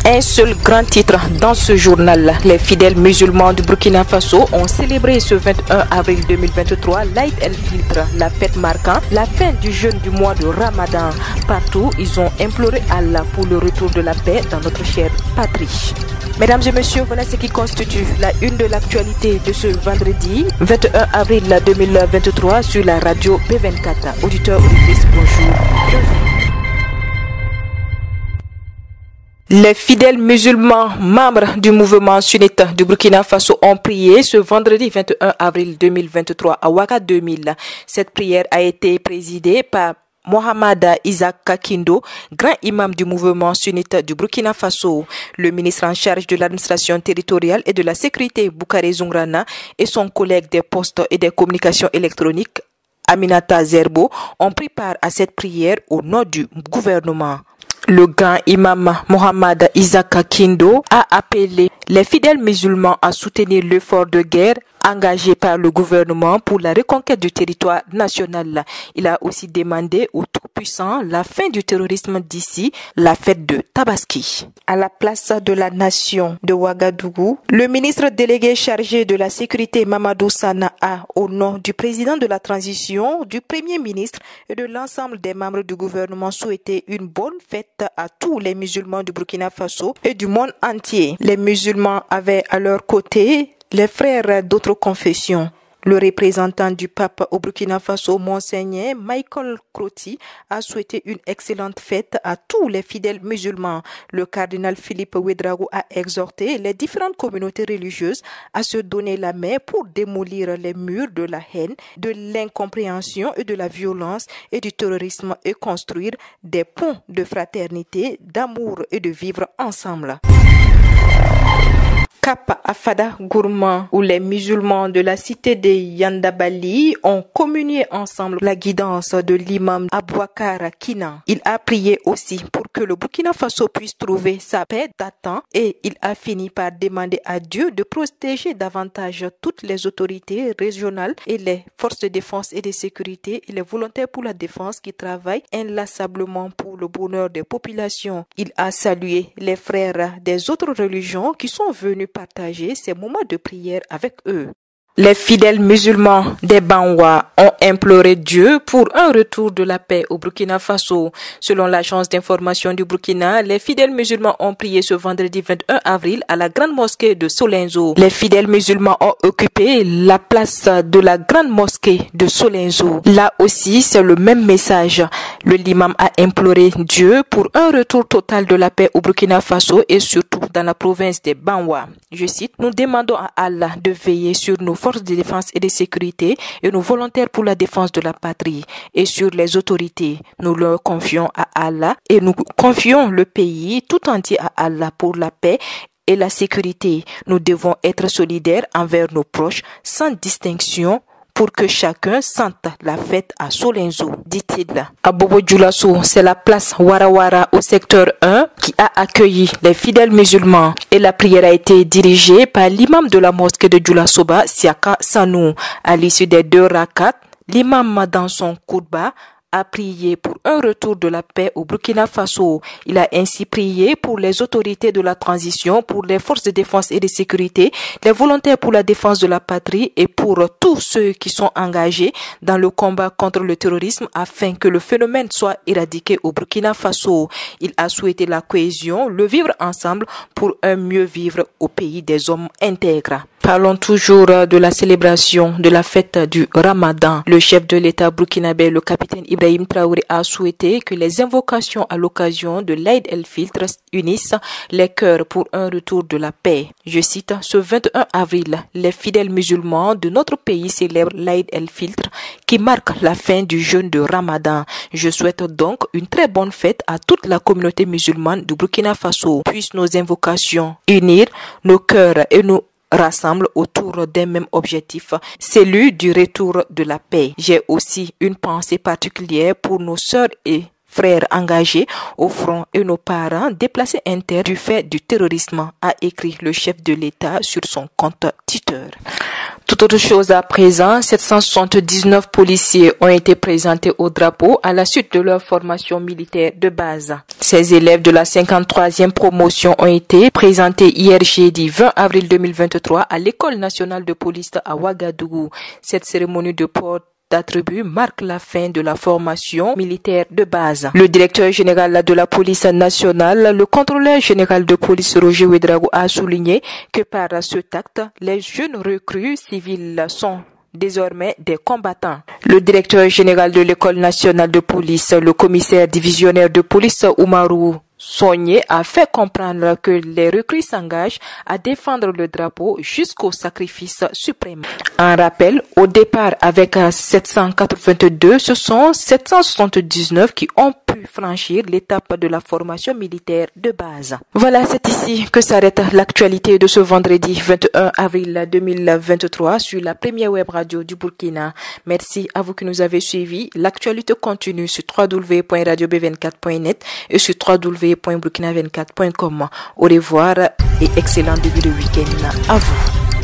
Un seul grand titre dans ce journal. Les fidèles musulmans du Burkina Faso ont célébré ce 21 avril 2023 l'Aïd el-Fitr, la fête marquant la fin du jeûne du mois de Ramadan. Partout, ils ont imploré Allah pour le retour de la paix dans notre chère patrie. Mesdames et messieurs, voilà ce qui constitue la une de l'actualité de ce vendredi 21 avril 2023 sur la radio B24. Auditeurs, auditrices, bonjour. Les fidèles musulmans membres du mouvement sunnite du Burkina Faso ont prié ce vendredi 21 avril 2023 à Ouaga 2000. Cette prière a été présidée par Mohamed Isaac Kakindo, grand imam du mouvement sunnite du Burkina Faso. Le ministre en charge de l'administration territoriale et de la sécurité, Boukari Zoungrana, et son collègue des postes et des communications électroniques, Aminata Zerbo, ont pris part à cette prière au nom du gouvernement. Le grand imam Mohamed Isaac Kakindo a appelé les fidèles musulmans à soutenir l'effort de guerre engagé par le gouvernement pour la reconquête du territoire national. Il a aussi demandé aux tout-puissants la fin du terrorisme d'ici la fête de Tabaski. À la place de la nation de Ouagadougou, le ministre délégué chargé de la sécurité Mamadou Sana a, au nom du président de la transition, du premier ministre et de l'ensemble des membres du gouvernement, souhaité une bonne fête à tous les musulmans du Burkina Faso et du monde entier. Les musulmans avaient à leur côté les frères d'autres confessions. Le représentant du pape au Burkina Faso, Monseigneur Michael Croti, a souhaité une excellente fête à tous les fidèles musulmans. Le cardinal Philippe Ouedraogo a exhorté les différentes communautés religieuses à se donner la main pour démolir les murs de la haine, de l'incompréhension et de la violence et du terrorisme et construire des ponts de fraternité, d'amour et de vivre ensemble. Cap à Fada Gourmand, où les musulmans de la cité de Yandabali ont communié ensemble la guidance de l'imam Abouakar Kina. Il a prié aussi pour que le Burkina Faso puisse trouver sa paix d'attente et il a fini par demander à Dieu de protéger davantage toutes les autorités régionales et les forces de défense et de sécurité et les volontaires pour la défense qui travaillent inlassablement pour le bonheur des populations. Il a salué les frères des autres religions qui sont venus partager ces moments de prière avec eux. Les fidèles musulmans des Banwa ont imploré Dieu pour un retour de la paix au Burkina Faso. Selon l'agence d'information du Burkina, les fidèles musulmans ont prié ce vendredi 21 avril à la grande mosquée de Solenzo. Les fidèles musulmans ont occupé la place de la grande mosquée de Solenzo. Là aussi, c'est le même message. Le l'imam a imploré Dieu pour un retour total de la paix au Burkina Faso et surtout dans la province des Banwa. Je cite, « Nous demandons à Allah de veiller sur nos forces de défense et de sécurité et nos volontaires pour la défense de la patrie et sur les autorités. Nous leur confions à Allah et nous confions le pays tout entier à Allah pour la paix et la sécurité. Nous devons être solidaires envers nos proches sans distinction pour que chacun sente la fête à Solenzo, dit-il. À Bobo Dioulasso, c'est la place Warawara au secteur 1 qui a accueilli les fidèles musulmans et la prière a été dirigée par l'imam de la mosquée de Dioulasoba, Siaka Sanou. À l'issue des 2 rakats, l'imam dans son khutba a prié pour un retour de la paix au Burkina Faso. Il a ainsi prié pour les autorités de la transition, pour les forces de défense et de sécurité, les volontaires pour la défense de la patrie et pour tous ceux qui sont engagés dans le combat contre le terrorisme afin que le phénomène soit éradiqué au Burkina Faso. Il a souhaité la cohésion, le vivre ensemble pour un mieux vivre au pays des hommes intègres. Parlons toujours de la célébration de la fête du Ramadan. Le chef de l'État burkinabé, le capitaine Ibrahim Traoré, a souhaité que les invocations à l'occasion de l'Aïd el-Fitr unissent les cœurs pour un retour de la paix. Je cite, « Ce 21 avril, les fidèles musulmans de notre pays célèbrent l'Aïd el-Fitr qui marque la fin du jeûne de Ramadan. Je souhaite donc une très bonne fête à toute la communauté musulmane du Burkina Faso. Puissent nos invocations unir nos cœurs et nous rassemble autour d'un même objectif, celui du retour de la paix. J'ai aussi une pensée particulière pour nos sœurs et frères engagés au front et nos parents déplacés internes du fait du terrorisme, a écrit le chef de l'État sur son compte Twitter. Toute autre chose à présent, 779 policiers ont été présentés au drapeau à la suite de leur formation militaire de base. Ces élèves de la 53e promotion ont été présentés hier jeudi 20 avril 2023 à l'École nationale de police à Ouagadougou. Cette cérémonie de porte d'attribut marque la fin de la formation militaire de base. Le directeur général de la police nationale, le contrôleur général de police Roger Ouedraogo, a souligné que par ce acte, les jeunes recrues civiles sont désormais des combattants. Le directeur général de l'École nationale de police, le commissaire divisionnaire de police Oumarou Sogné, a fait comprendre que les recrues s'engagent à défendre le drapeau jusqu'au sacrifice suprême. En rappel, au départ avec 782, ce sont 779 qui ont pu franchir l'étape de la formation militaire de base. Voilà, c'est ici que s'arrête l'actualité de ce vendredi 21 avril 2023 sur la première web radio du Burkina. Merci à vous qui nous avez suivis. L'actualité continue sur www.radiob24.net et sur www.burkina24.com. Au revoir et excellent début de week-end à vous.